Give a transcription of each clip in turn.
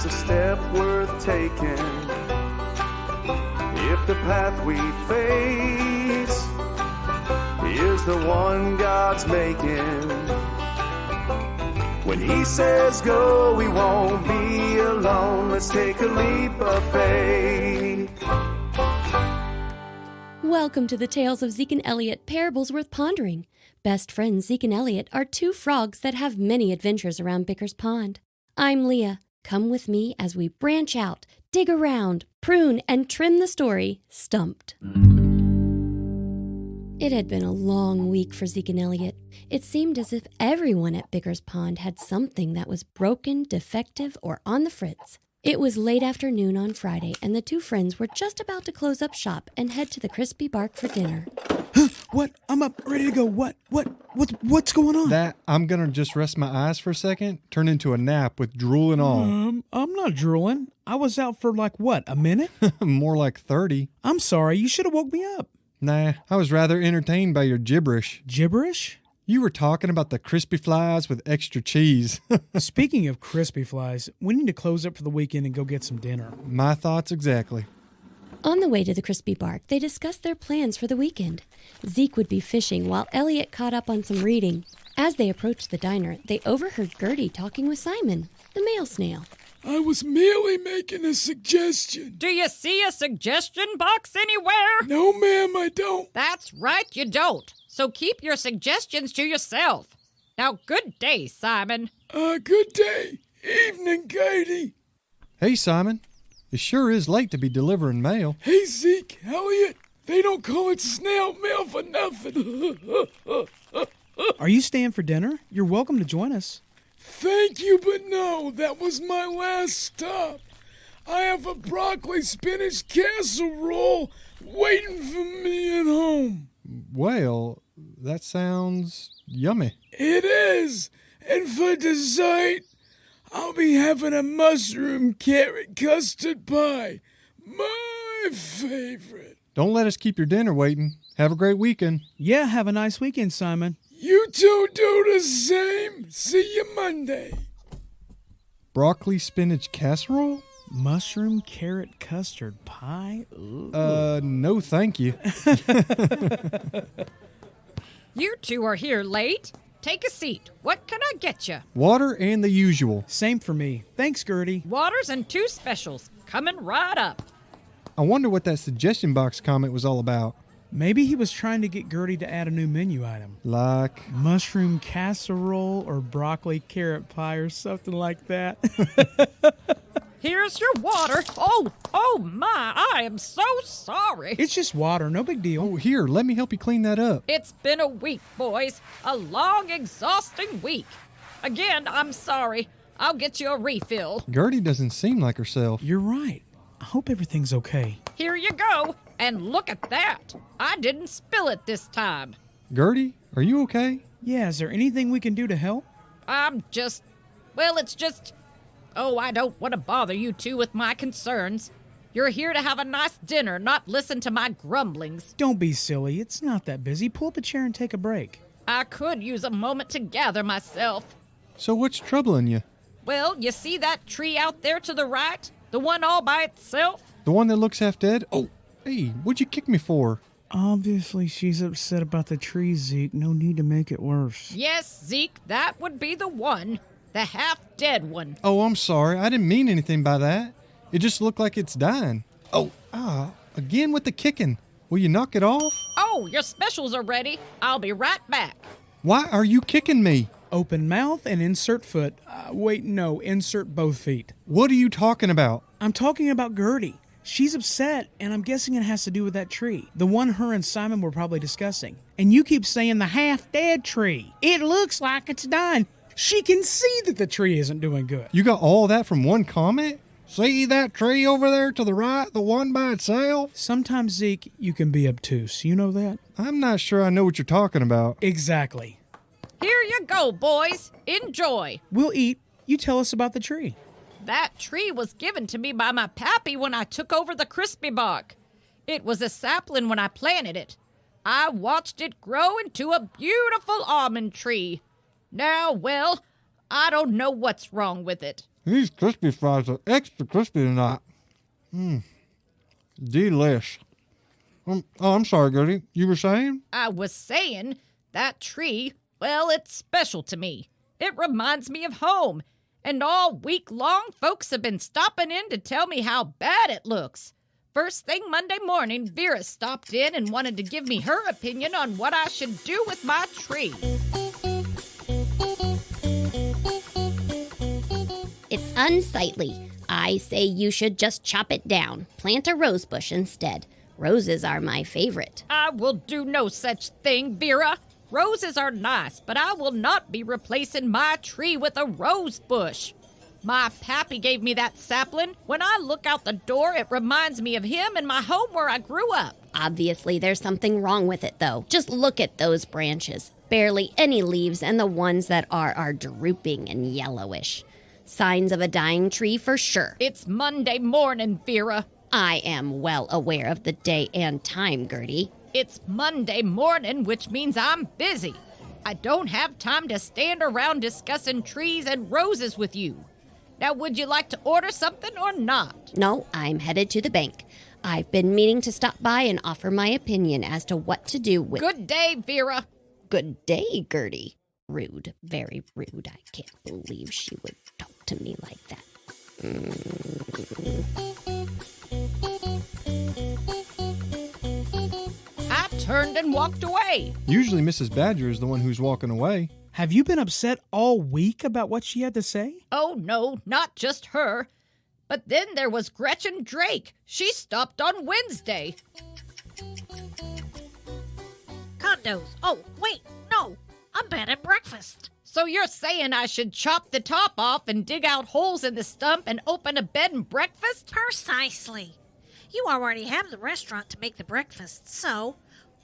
a step worth taking. If the path we face is the one God's making, when he says go, we won't be alone. Let's take a leap of faith. Welcome to the Tales of Zeke and Elliot, Parables Worth Pondering. Best friends Zeke and Elliot are two frogs that have many adventures around Bicker's Pond. I'm Leah. Come with me as we branch out, dig around, prune, and trim the story, Stumped. It had been a long week for Zeke and Elliot. It seemed as if everyone at Bicker's Pond had something that was broken, defective, or on the fritz. It was late afternoon on Friday, and the two friends were just about to close up shop and head to the Crispy Bark for dinner. What? I'm up, ready to go. What's going on? I'm gonna just rest my eyes for a second, turn into a nap with drool and all. I'm not drooling. I was out for a minute? More like 30. I'm sorry, you should have woke me up. Nah, I was rather entertained by your gibberish. Gibberish? You were talking about the crispy flies with extra cheese. Speaking of crispy flies, we need to close up for the weekend and go get some dinner. My thoughts exactly. On the way to the Crispy Bark, they discussed their plans for the weekend. Zeke would be fishing while Elliot caught up on some reading. As they approached the diner, they overheard Gertie talking with Simon, the male snail. I was merely making a suggestion. Do you see a suggestion box anywhere? No, ma'am, I don't. That's right, you don't. So keep your suggestions to yourself. Now, good day, Simon. Good day. Evening, Katie. Hey, Simon. It sure is late to be delivering mail. Hey, Zeke, Elliot. They don't call it snail mail for nothing. Are you staying for dinner? You're welcome to join us. Thank you, but no, that was my last stop. I have a broccoli spinach casserole waiting for me at home. Well, that sounds yummy. It is. And for dessert, I'll be having a mushroom carrot custard pie. My favorite. Don't let us keep your dinner waiting. Have a great weekend. Yeah, have a nice weekend, Simon. You two do the same. See you Monday. Broccoli spinach casserole? Mushroom carrot custard pie? Ooh. No thank you. You two are here late. Take a seat. What can I get you? Water and the usual. Same for me. Thanks, Gertie. Waters and 2 specials. Coming right up. I wonder what that suggestion box comment was all about. Maybe he was trying to get Gertie to add a new menu item. Like? Mushroom casserole or broccoli carrot pie or something like that. Here's your water. Oh my, I am so sorry. It's just water, no big deal. Oh, here, let me help you clean that up. It's been a week, boys. A long, exhausting week. Again, I'm sorry. I'll get you a refill. Gertie doesn't seem like herself. You're right. I hope everything's okay. Here you go. And look at that. I didn't spill it this time. Gertie, are you okay? Yeah, is there anything we can do to help? It's just... Oh, I don't want to bother you two with my concerns. You're here to have a nice dinner, not listen to my grumblings. Don't be silly. It's not that busy. Pull up a chair and take a break. I could use a moment to gather myself. So what's troubling you? Well, you see that tree out there to the right? The one all by itself? The one that looks half dead? Oh, hey, what'd you kick me for? Obviously, she's upset about the tree, Zeke. No need to make it worse. Yes, Zeke, that would be the one. The half-dead one. Oh, I'm sorry. I didn't mean anything by that. It just looked like it's dying. Again with the kicking. Will you knock it off? Oh, your specials are ready. I'll be right back. Why are you kicking me? Open mouth and insert foot. Insert both feet. What are you talking about? I'm talking about Gertie. She's upset, and I'm guessing it has to do with that tree. The one her and Simon were probably discussing. And you keep saying the half-dead tree. It looks like it's dying. She can see that the tree isn't doing good. You got all that from one comment? See that tree over there to the right, the one by itself? Sometimes, Zeke, you can be obtuse. You know that? I'm not sure I know what you're talking about. Exactly. Here you go, boys. Enjoy. We'll eat. You tell us about the tree. That tree was given to me by my pappy when I took over the Crispy Bark. It was a sapling when I planted it. I watched it grow into a beautiful almond tree. Now, well, I don't know what's wrong with it. These crispy fries are extra crispy tonight. Delish. I'm sorry, Gertie. You were saying? I was saying that tree, well, it's special to me. It reminds me of home. And all week long, folks have been stopping in to tell me how bad it looks. First thing Monday morning, Vera stopped in and wanted to give me her opinion on what I should do with my tree. It's unsightly. I say you should just chop it down. Plant a rose bush instead. Roses are my favorite. I will do no such thing, Vera. Roses are nice, but I will not be replacing my tree with a rose bush. My pappy gave me that sapling. When I look out the door, it reminds me of him and my home where I grew up. Obviously, there's something wrong with it, though. Just look at those branches. Barely any leaves, and the ones that are drooping and yellowish. Signs of a dying tree for sure. It's Monday morning, Vera. I am well aware of the day and time, Gertie. It's Monday morning, which means I'm busy. I don't have time to stand around discussing trees and roses with you. Now, would you like to order something or not? No, I'm headed to the bank. I've been meaning to stop by and offer my opinion as to what to do with... Good day, Vera. Good day, Gertie. Rude, very rude. I can't believe she would talk to me like that. I turned and walked away. Usually Mrs. Badger is the one who's walking away. Have you been upset all week about what she had to say? Oh, no, not just her. But then there was Gretchen Drake. She stopped on Wednesday. Condos. Oh, wait, no. I'm bad at breakfast. So you're saying I should chop the top off and dig out holes in the stump and open a bed and breakfast? Precisely. You already have the restaurant to make the breakfast, so...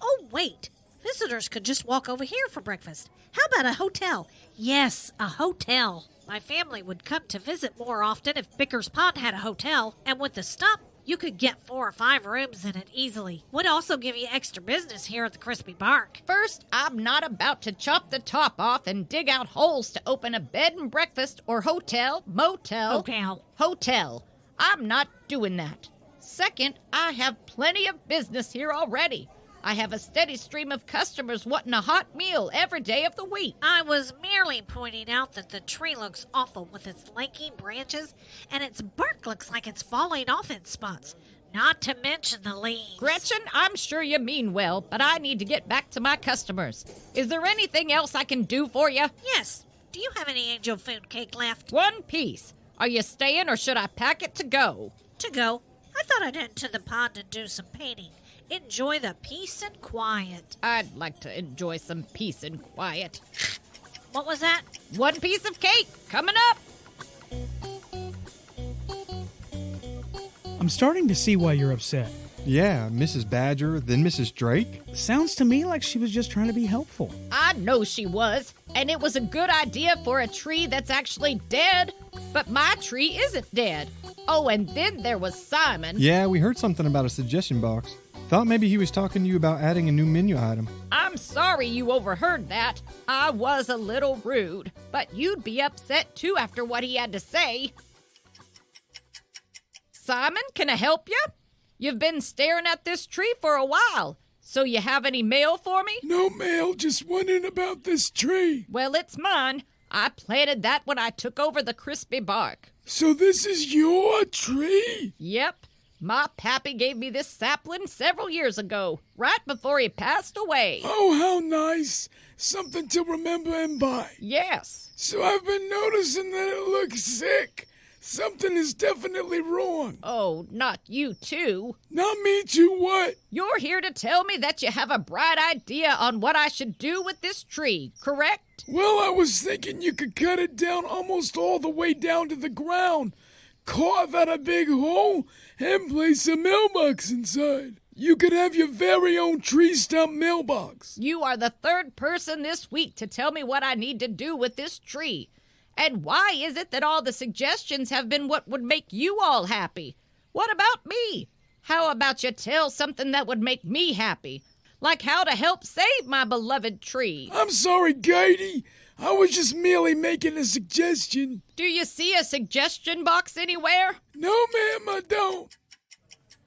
Oh, wait. Visitors could just walk over here for breakfast. How about a hotel? Yes, a hotel. My family would come to visit more often if Bicker's Pond had a hotel. And with the stump, you could get 4 or 5 rooms in it easily. Would also give you extra business here at the Crispy Bark. First, I'm not about to chop the top off and dig out holes to open a bed and breakfast or hotel, motel. Hotel. I'm not doing that. Second, I have plenty of business here already. I have a steady stream of customers wanting a hot meal every day of the week. I was merely pointing out that the tree looks awful with its lanky branches, and its bark looks like it's falling off in spots. Not to mention the leaves. Gretchen, I'm sure you mean well, but I need to get back to my customers. Is there anything else I can do for you? Yes. Do you have any angel food cake left? 1 piece. Are you staying or should I pack it to go? To go. I thought I'd head to the pond and do some painting. Enjoy the peace and quiet. I'd like to enjoy some peace and quiet. What was that? 1 piece of cake coming up. I'm starting to see why you're upset. Yeah, Mrs. Badger, then Mrs. Drake. Sounds to me like she was just trying to be helpful. I know she was, and it was a good idea for a tree that's actually dead, but my tree isn't dead. Oh, and then there was Simon. Yeah, we heard something about a suggestion box. Thought maybe he was talking to you about adding a new menu item. I'm sorry you overheard that. I was a little rude, but you'd be upset too after what he had to say. Simon, can I help you? You've been staring at this tree for a while. So you have any mail for me? No mail, just wondering about this tree. Well, it's mine. I planted that when I took over the Crispy Bark. So this is your tree? Yep. My pappy gave me this sapling several years ago, right before he passed away. Oh, how nice. Something to remember him by. Yes. So I've been noticing that it looks sick. Something is definitely wrong. Oh, not you too. Not me too, what? You're here to tell me that you have a bright idea on what I should do with this tree, correct? Well, I was thinking you could cut it down almost all the way down to the ground, carve out a big hole, and place a mailbox inside. You could have your very own tree stump mailbox. You are the 3rd person this week to tell me what I need to do with this tree. And why is it that all the suggestions have been what would make you all happy? What about me? How about you tell something that would make me happy? Like how to help save my beloved tree. I'm sorry, Gertie. I was just merely making a suggestion. Do you see a suggestion box anywhere? No, ma'am, I don't.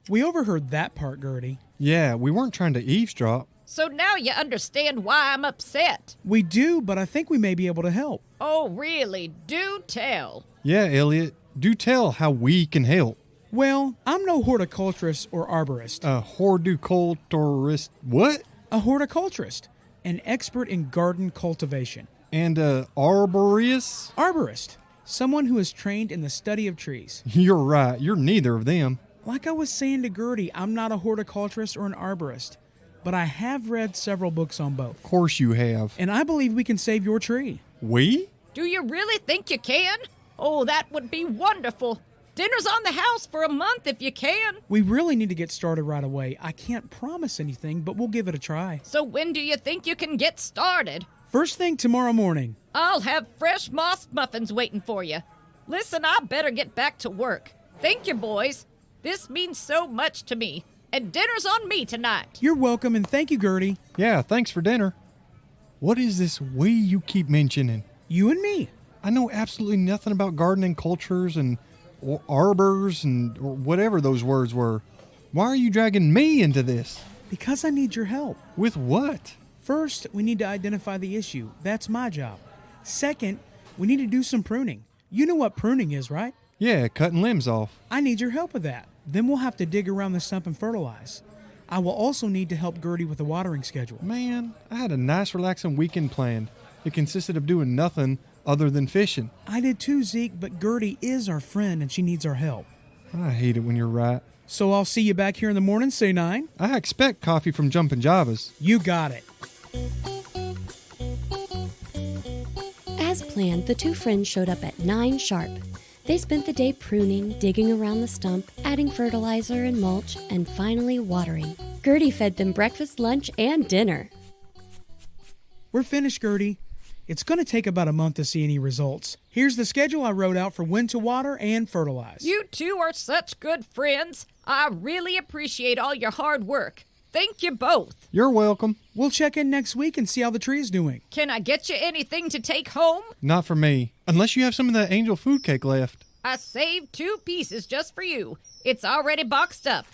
We overheard that part, Gertie. Yeah, we weren't trying to eavesdrop. So now you understand why I'm upset. We do, but I think we may be able to help. Oh, really? Do tell. Yeah, Elliot, do tell how we can help. Well, I'm no horticulturist or arborist. A horticulturist, what? A horticulturist, an expert in garden cultivation. And arborist? Arborist, someone who is trained in the study of trees. You're right, you're neither of them. Like I was saying to Gertie, I'm not a horticulturist or an arborist, but I have read several books on both. Of course you have. And I believe we can save your tree. We? Do you really think you can? Oh, that would be wonderful. Dinner's on the house for a month if you can. We really need to get started right away. I can't promise anything, but we'll give it a try. So when do you think you can get started? First thing tomorrow morning. I'll have fresh moss muffins waiting for you. Listen, I better get back to work. Thank you, boys. This means so much to me. And dinner's on me tonight. You're welcome, and thank you, Gertie. Yeah, thanks for dinner. What is this we you keep mentioning? You and me. I know absolutely nothing about gardening cultures and arbors and or whatever those words were. Why are you dragging me into this? Because I need your help. With what? First, we need to identify the issue. That's my job. Second, we need to do some pruning. You know what pruning is, right? Yeah, cutting limbs off. I need your help with that. Then we'll have to dig around the stump and fertilize. I will also need to help Gertie with the watering schedule. Man, I had a nice relaxing weekend planned. It consisted of doing nothing other than fishing. I did too, Zeke, but Gertie is our friend and she needs our help. I hate it when you're right. So I'll see you back here in the morning, say 9? I expect coffee from Jumpin' Javas. You got it. As planned, the two friends showed up at 9 sharp. They spent the day pruning, digging around the stump, adding fertilizer and mulch, and finally watering. Gertie fed them breakfast, lunch, and dinner. We're finished, Gertie. It's going to take about a month to see any results. Here's the schedule I wrote out for when to water and fertilize. You two are such good friends. I really appreciate all your hard work. Thank you both. You're welcome. We'll check in next week and see how the tree is doing. Can I get you anything to take home? Not for me. Unless you have some of that angel food cake left. I saved 2 pieces just for you. It's already boxed up.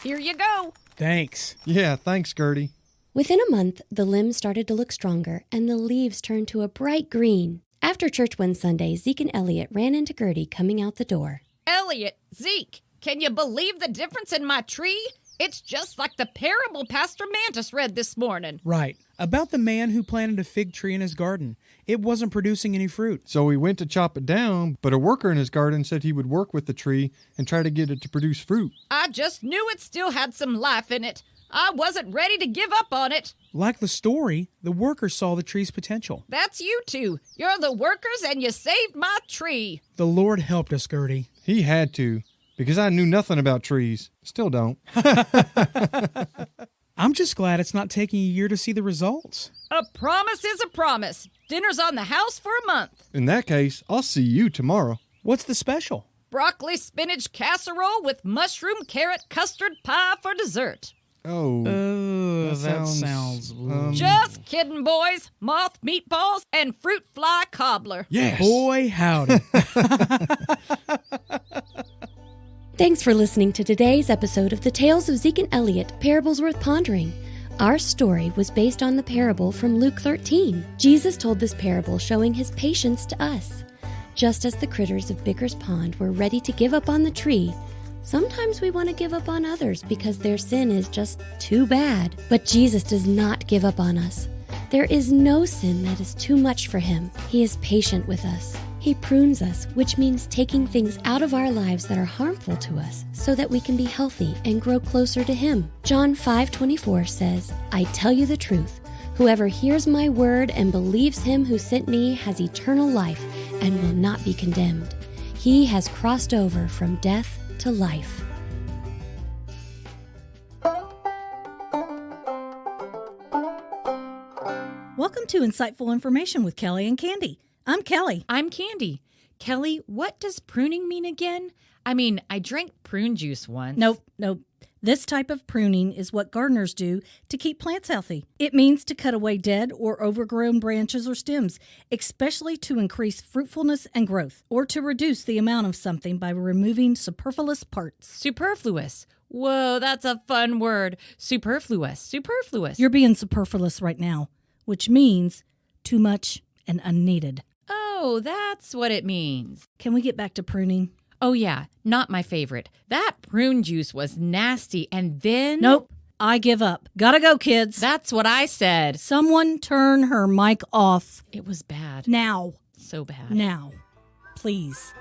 Here you go. Thanks. Yeah, thanks, Gertie. Within a month, the limbs started to look stronger, and the leaves turned to a bright green. After church one Sunday, Zeke and Elliot ran into Gertie coming out the door. Elliot, Zeke, can you believe the difference in my tree? It's just like the parable Pastor Mantis read this morning. Right. About the man who planted a fig tree in his garden. It wasn't producing any fruit. So he went to chop it down, but a worker in his garden said he would work with the tree and try to get it to produce fruit. I just knew it still had some life in it. I wasn't ready to give up on it. Like the story, the worker saw the tree's potential. That's you two. You're the workers and you saved my tree. The Lord helped us, Gertie. He had to, because I knew nothing about trees. Still don't. I'm just glad it's not taking a year to see the results. A promise is a promise. Dinner's on the house for a month. In that case, I'll see you tomorrow. What's the special? Broccoli spinach casserole with mushroom carrot custard pie for dessert. Oh, that sounds... Just kidding, boys. Moth meatballs and fruit fly cobbler. yes. Boy, howdy. Thanks for listening to today's episode of The Tales of Zeke and Elliot, Parables Worth Pondering. Our story was based on the parable from Luke 13. Jesus told this parable showing his patience to us. Just as the critters of Bicker's Pond were ready to give up on the tree, sometimes we want to give up on others because their sin is just too bad. But Jesus does not give up on us. There is no sin that is too much for him. He is patient with us. He prunes us, which means taking things out of our lives that are harmful to us so that we can be healthy and grow closer to him. John 5:24 says, I tell you the truth. Whoever hears my word and believes him who sent me has eternal life and will not be condemned. He has crossed over from death to life. Welcome to Insightful Information with Kelly and Kandy. I'm Kelly. I'm Kandy. Kelly, what does pruning mean again? I mean, I drank prune juice once. Nope. This type of pruning is what gardeners do to keep plants healthy. It means to cut away dead or overgrown branches or stems, especially to increase fruitfulness and growth, or to reduce the amount of something by removing superfluous parts. Superfluous. Whoa, that's a fun word. Superfluous. You're being superfluous right now, which means too much and unneeded. Oh, that's what it means. Can we get back to pruning? Oh, yeah, not my favorite. That prune juice was nasty, and then... Nope, I give up. Gotta go, kids. That's what I said. Someone turn her mic off. It was bad. Now. So bad. Now. Please.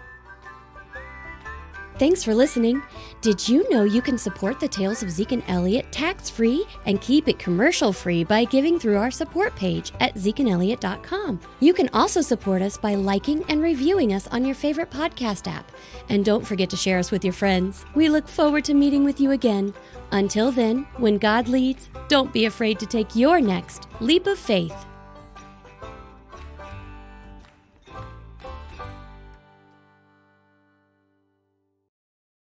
Thanks for listening. Did you know you can support the Tales of Zeke and Elliot tax-free and keep it commercial-free by giving through our support page at zekeandelliot.com? You can also support us by liking and reviewing us on your favorite podcast app. And don't forget to share us with your friends. We look forward to meeting with you again. Until then, when God leads, don't be afraid to take your next leap of faith.